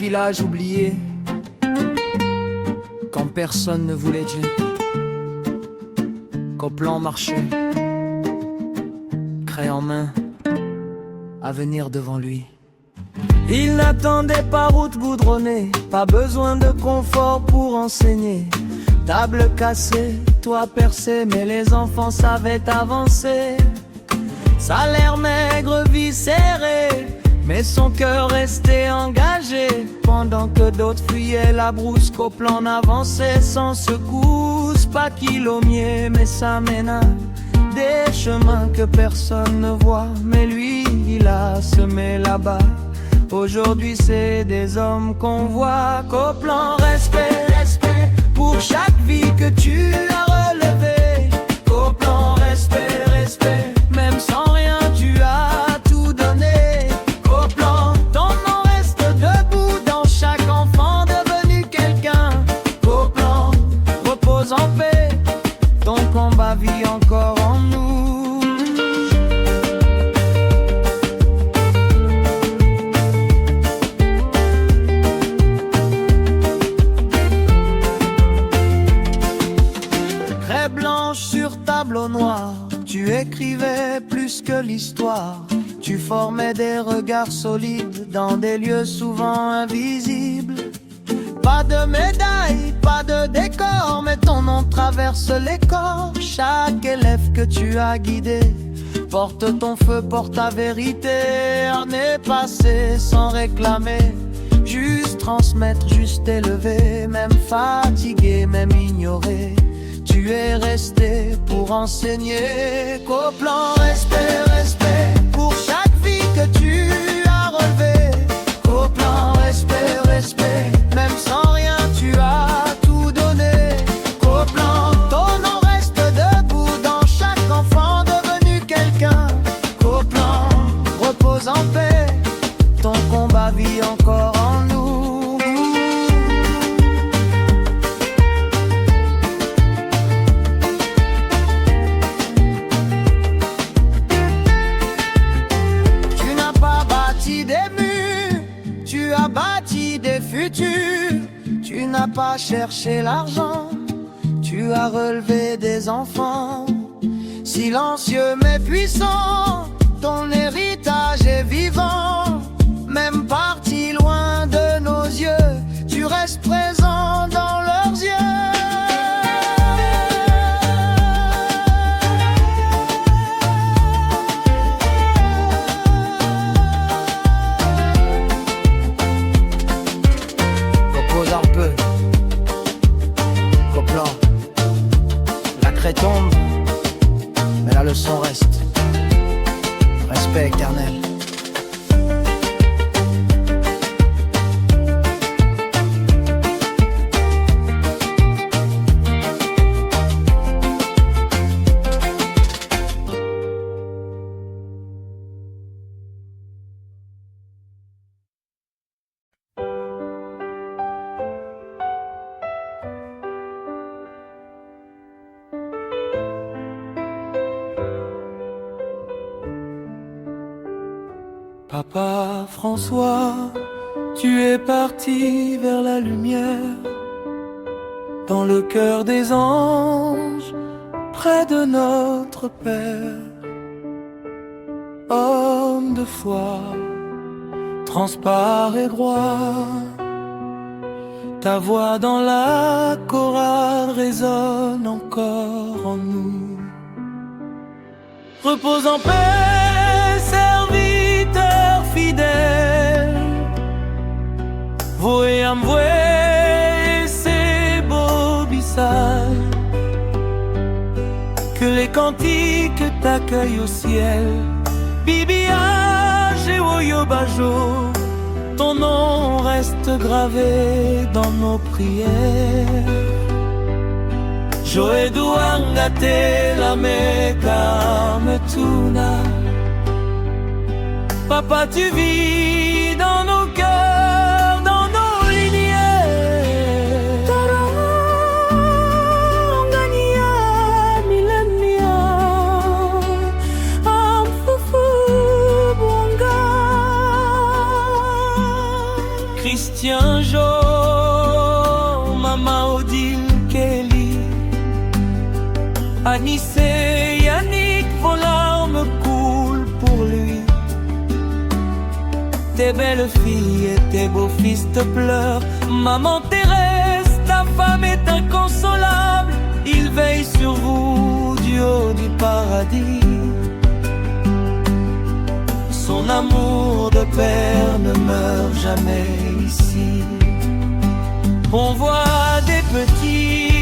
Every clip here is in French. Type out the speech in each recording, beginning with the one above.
village oublié, quand personne ne voulait Dieu, qu'au plan marchait, craie en main, avenir devant lui. Il n'attendait pas route goudronnée, pas besoin de confort pour enseigner. Table cassée, toit percé, mais les enfants savaient avancer. Salaire maigre, vie serrée, mais son cœur restait engagé. Pendant que d'autres fuyaient la brousse, qu'au plan avançait sans secousse. Pas kilomètres, mais ça mène à des chemins que personne ne voit. Mais lui, il a semé là-bas. Aujourd'hui c'est des hommes qu'on voit. Qu'au plan respect, respect pour chaque vie que tu as relevée. Qu'au plan respect, respect, même sans rien tu as tout donné. Qu'au plan ton nom reste debout dans chaque enfant devenu quelqu'un. Qu'au plan repose en paix, ton combat vit encore en nous. Tableau noir, tu écrivais plus que l'histoire. Tu formais des regards solides dans des lieux souvent invisibles. Pas de médaille, pas de décor, mais ton nom traverse les corps. Chaque élève que tu as guidé porte ton feu, porte ta vérité. Année passée sans réclamer, juste transmettre, juste élever. Même fatigué, même ignoré, tu es resté pour enseigner. Qu'au plan respect, respect pour chaque vie que tu as relevée. Qu'au plan respect, respect, même sans rien tu as tout donné. Qu'au plan ton nom reste debout dans chaque enfant devenu quelqu'un. Qu'au plan repose en paix, ton combat vit encore en nous. Bâti des futurs, tu n'as pas cherché l'argent, tu as relevé des enfants. Silencieux mais puissant, ton héritage est vivant. Même parti loin de nos yeux, tu restes présent dans leurs yeux. Tombe, mais la leçon reste. Respect éternel. Papa François, tu es parti vers la lumière, dans le cœur des anges, près de notre Père. Homme de foi, transparent droit, ta voix dans la chorale résonne encore en nous. Repose en paix, serviteur fidèle, voé am voé, c'est beau bissal. Que les cantiques t'accueillent au ciel. Bibia, Géoyo Bajo, ton nom reste gravé dans nos prières. Joe Douangate la meka metuna. Papa, tu vis dans nos cœurs, dans nos lignées. Tarangania, millennia, amfufu bonga. Christian Anis et Yannick, vos larmes coulent pour lui. Tes belles filles et tes beaux fils te pleurent. Maman Thérèse, ta femme est inconsolable. Il veille sur vous du haut du paradis. Son amour de père ne meurt jamais ici. On voit des petits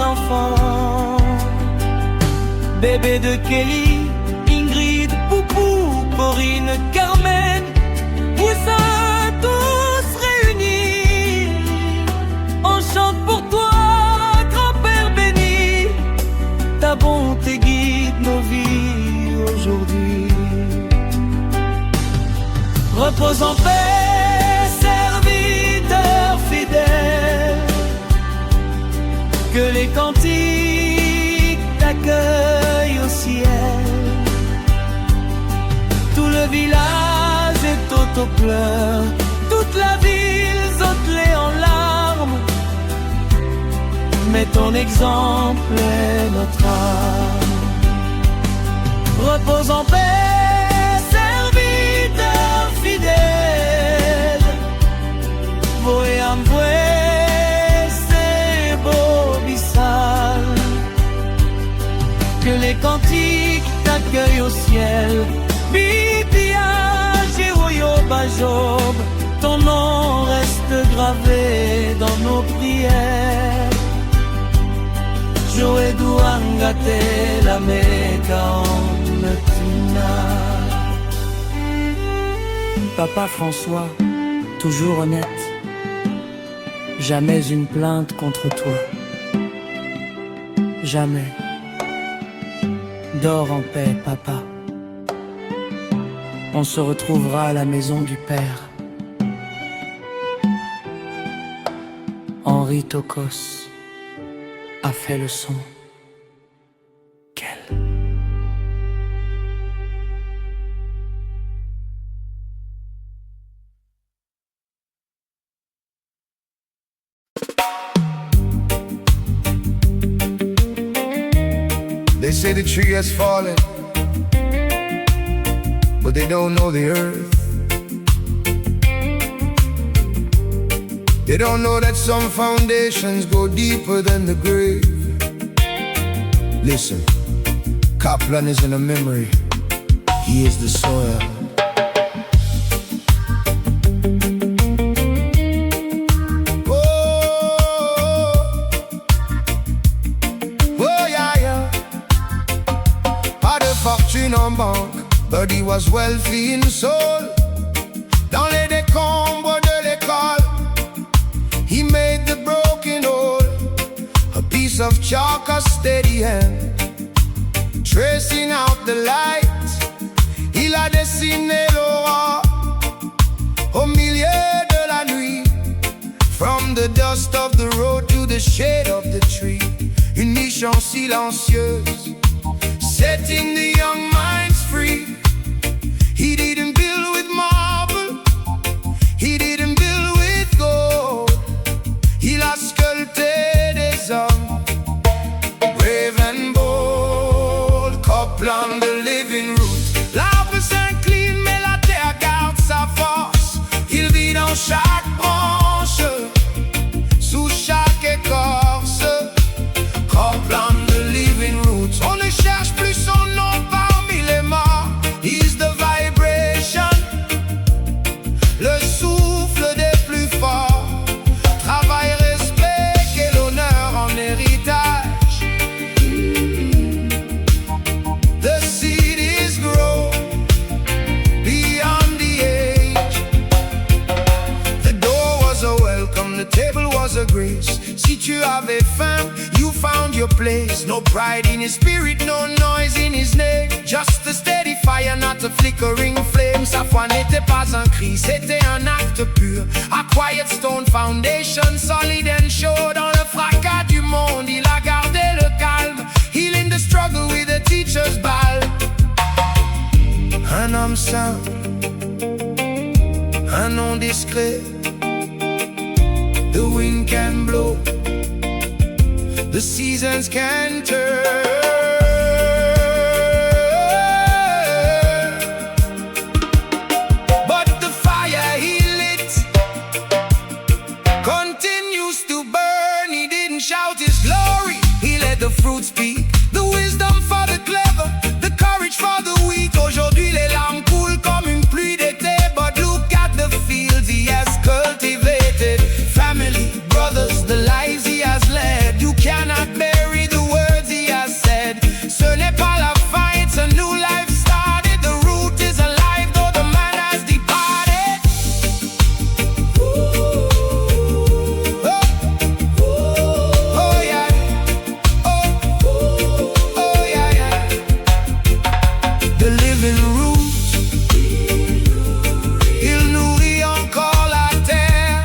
enfants, bébé de Kelly, Ingrid, Poupou, Corinne, Carmen, Poussin, tous réunis. On chante pour toi, grand-père béni. Ta bonté guide nos vies aujourd'hui. Repose en paix, serviteur fidèle. Que les cantiques t'accueillent au ciel. Tout le village est aux pleurs, toute la ville zotelée en larmes. Mais ton exemple est notre âme. Repose en paix, serviteur fidèle. Voyam voué, c'est beau bissal. Que les cantiques t'accueillent au ciel. Bibia, Jéhoyo, Bajob, ton nom reste gravé dans nos prières. Joé Douangate, la Mecca en Metina. Papa François, toujours honnête, jamais une plainte contre toi. Jamais. Dors en paix, papa. On se retrouvera à la maison du Père. Henri Tokos a fait le son. Quel They say the tree has fallen, but they don't know the earth. They don't know that some foundations go deeper than the grave. Listen, Kaplan isn't a memory, he is the soil. En banque, but he was wealthy in soul. Dans les décombres de l'école, he made the broken whole. A piece of chalk, a steady hand, tracing out the light. Il a dessiné l'aurore au milieu de la nuit. From the dust of the road to the shade of the tree, une mission silencieuse, setting the young minds free. He didn't build with marble, he didn't build with gold. Il a sculpté des hommes, brave and bold. Kaplan, the living root. L'arbre s'incline mais la terre garde sa force. Il vit dans chaque branche, sous chaque écorce. Kaplan, the living root. On ne cherche plus son nom parmi les morts. He's the vibration, le souffle des plus forts. Travail, respect et l'honneur en héritage. The seed is grown beyond the age. The door was a welcome, the table was a grace. Si tu avais faim, you found your place. No pride in his spirit, no noise in his name. Just a steady fire, not a flickering flame. Sa foi n'était pas un cri, c'était un acte pur. A quiet stone foundation, solid and sure. Dans le fracas du monde, il a gardé le calme. Healing the struggle with a teacher's ball. Un homme simple, un nom discret. The wind can blow, the seasons can turn. But the fire he lit continues to burn. He didn't shout his glory, he let the fruit speak. The wisdom for the clever, the courage for the weak. Aujourd'hui les larmes coulent comme une pluie d'été. But look at the fields he has cultivated. Family, brothers, the lives he has led. You cannot bury the words he has said. Ce n'est pas la fin, it's a new life started. The root is alive though the man has departed. Oh yeah. Oh yeah, yeah. The living root, il nourrit encore la terre.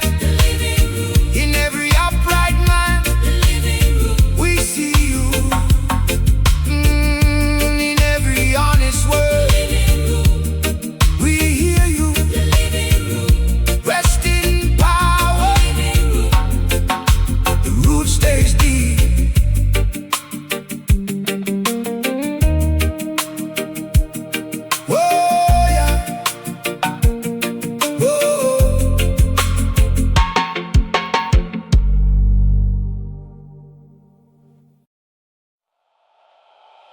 In every upright man, we see you. In every honest word, we hear you. Rest in power, the root stays deep. Oh yeah. Oh.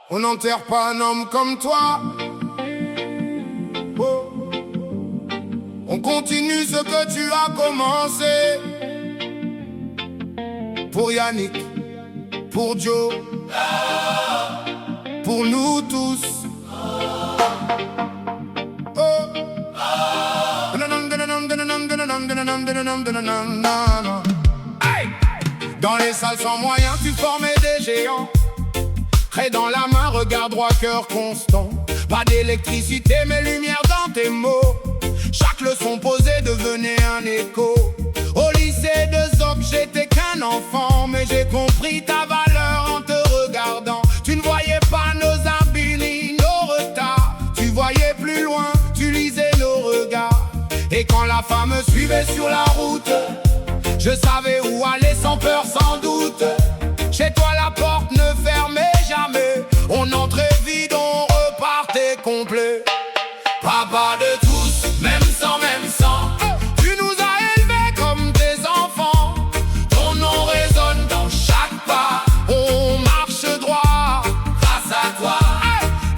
On n'enterre pas un homme comme toi. Oh. On continue ce que tu as commencé. Pour Yannick, pour Joe, pour nous tous. Oh. Hey! Dans les salles sans moyens, tu formais des géants. Près dans la main, regard droit, cœur constant. Pas d'électricité, mais lumière dans tes mots. Chaque leçon posée devenait un écho. Au lycée de Zoc, j'étais qu'un enfant, mais j'ai compris ta valeur en te regardant. Tu ne voyais pas nos habits ni nos retards. Tu voyais plus loin, tu lisais nos regards. Et quand la femme me suivait sur la route, je savais où aller sans peur, sans doute. Chez toi la porte ne fermait jamais. On entrait vide, on repartait complet. Papa de tous, même sans, tu nous as élevés comme des enfants. Ton nom résonne dans chaque pas. On marche droit grâce à toi.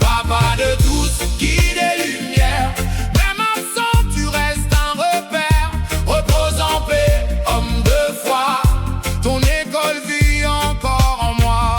Papa de tous, guide et lumière. Même absent, tu restes un repère. Repose en paix, homme de foi. Ton école vit encore en moi.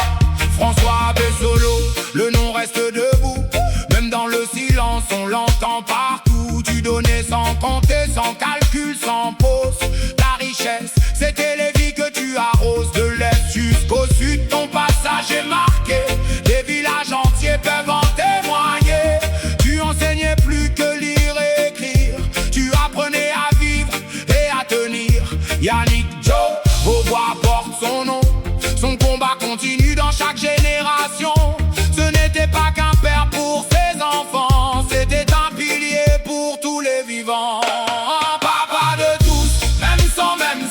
François Bessolo, le nom reste debout. Même dans le silence, on l'entend partout. Tu donnais sans compter, sans calcul, sans pause. Ta richesse, c'était les vies que tu arroses. De l'est jusqu'au sud, ton passage est marqué. Des villages entiers peuvent en témoigner. Tu enseignais plus que lire et écrire. Tu apprenais à vivre et à tenir. Yannick Joe, vos voix portent son nom. Son combat continue dans chaque génération. Ce n'était pas qu'un père pour ses enfants, c'était un pilier pour tous les vivants. Papa de tous, même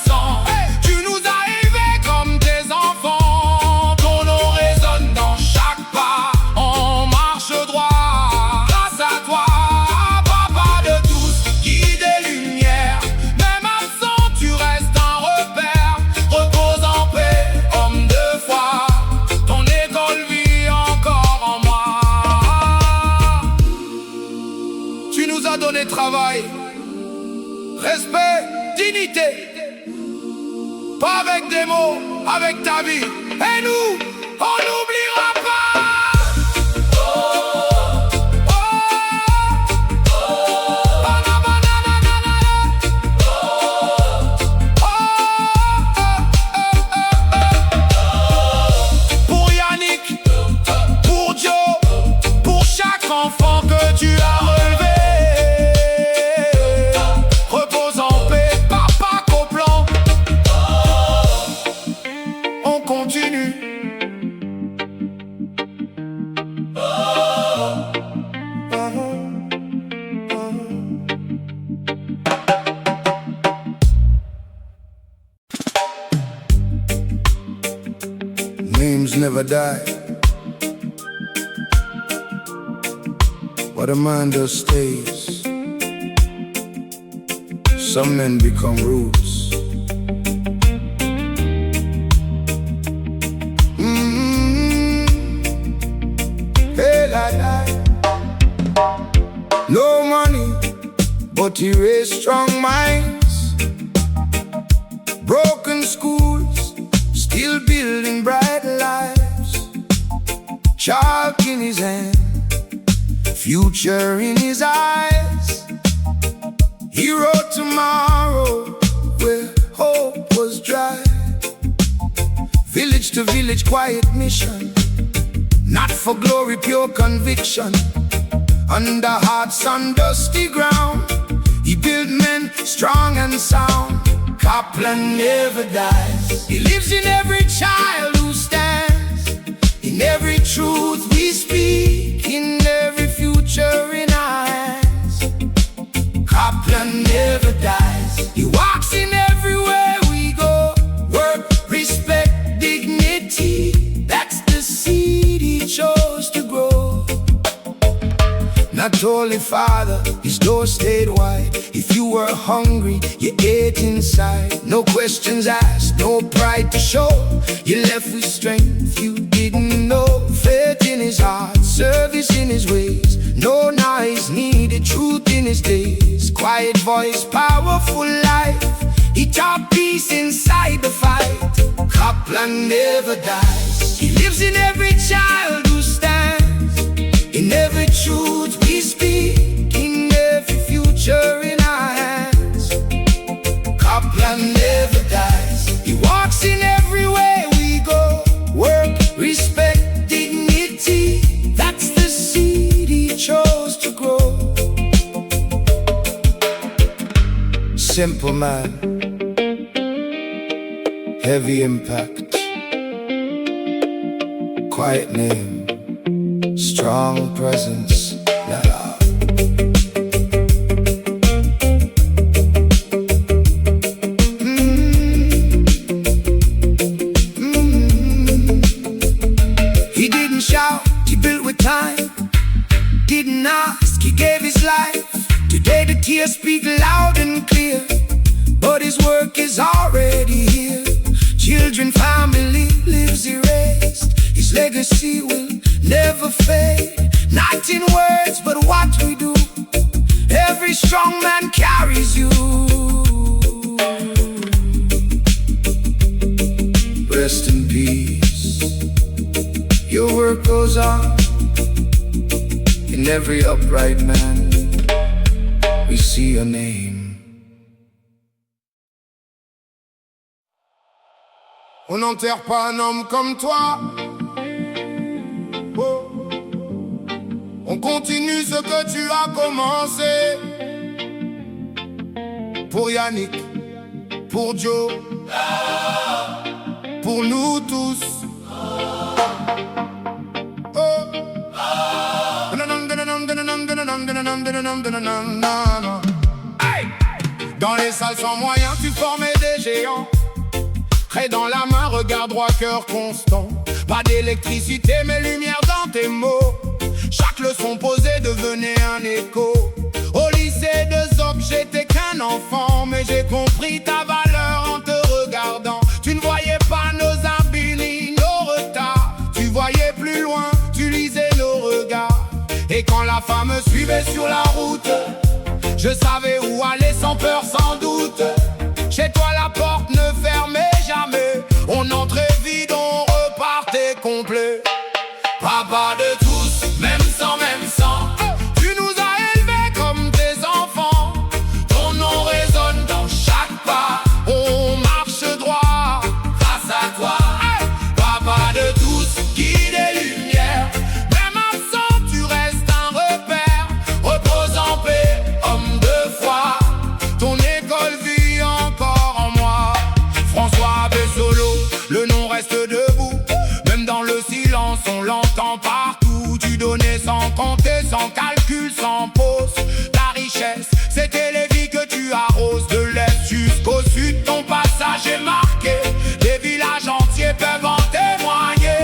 sans, tu nous as élevés comme tes enfants. Ton nom résonne dans chaque pas. On marche droit grâce à toi. Papa de tous, guide et lumière. Même absent, tu restes un repère. Repose en paix, homme de foi. Ton école vit encore en moi. Tu nous as donné travail, respect, dignité. Pas avec des mots, avec ta vie. Et nous, on n'oubliera pas. Pour Yannick, pour Joe, pour chaque enfant que tu as relevé. Repose en paix, papa Copland. On continue Names never die, what a man does stays. Some men become roots. Hey, no money, but he raised strong minds. Broken schools, still building bright lives. Chalk in his hand, future in his eyes. He wrote tomorrow where hope was dry. Village to village, quiet mission, not for glory, pure conviction. Under hot sun, dusty ground, he built men strong and sound. Copland never dies. He lives in every child who stands, in every truth we speak, in every future in our hands. Copland never dies. He walks in everywhere we go. Work, respect, dignity, that's the seed he chose to grow. Not only father, his door stayed wide. If you were hungry, you ate inside. No questions asked, no pride to show. You left with strength you didn't know. Faith in his heart, service in his ways. No noise needed, truth in his days. Quiet voice, powerful life. He taught peace inside the fight. Copland never dies. He lives in every child who stands, in every truth we speak, in every future in our hands. Copland never dies. He walks in everywhere we go. Work, respect, dignity, that's the seed he chose to grow. Simple man, heavy impact, quiet name, strong presence, love. He didn't shout, he built with time. Didn't ask, he gave his life. Today the tears speak loud and clear, but his work is already here. Children, family lives erased. His legacy will never fade. Not in words, but what we do. Every strong man carries you. Rest in peace. Your work goes on. In every upright man, we see your name. On n'enterre pas un homme comme toi. Oh. On continue ce que tu as commencé. Pour Yannick, pour Joe, pour nous tous. Oh. Hey. Dans les salles sans moyens, tu formais des géants. Près dans la main, regard droit, cœur constant. Pas d'électricité, mais lumière dans tes mots. Chaque leçon posée devenait un écho. Au lycée de Zoc, j'étais qu'un enfant, mais j'ai compris ta valeur en te regardant. Tu ne voyais pas nos habits ni nos retards. Tu voyais plus loin, tu lisais nos regards. Et quand la femme me suivait sur la route, je savais où aller sans peur, sans doute. Chez toi la porte ne fermait jamais. On entrait vide, on repartait complet. Papa de tous, même sans, tu nous as élevés comme tes enfants. Ton nom résonne dans chaque pas. On marche droit grâce à toi. Papa de tous, guide et lumière. Même absent, tu restes un repère. Repose en paix, homme de foi. Ton école vit encore en moi. François Bessolo, le nom reste debout. Même dans le silence, on l'entend partout. Tu donnais sans compter, sans calcul, sans pause. Ta richesse, c'était les vies que tu arroses. De l'est jusqu'au sud, ton passage est marqué. Des villages entiers peuvent en témoigner.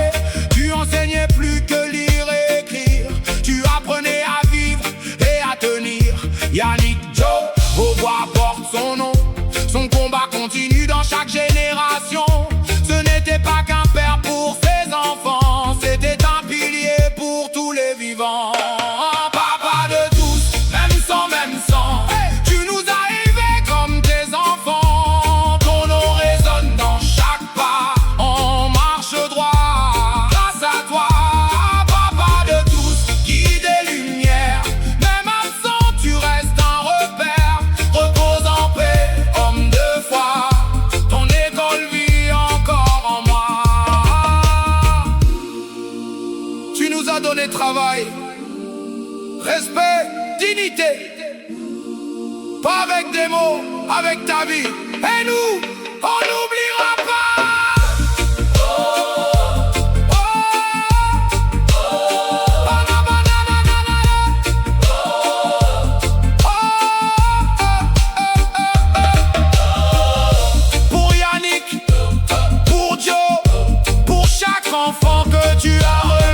a donné travail, respect, dignité. Pas avec des mots, avec ta vie. Et nous, on n'oubliera pas. Pour Yannick, pour Joe, pour chaque enfant que tu as relevé.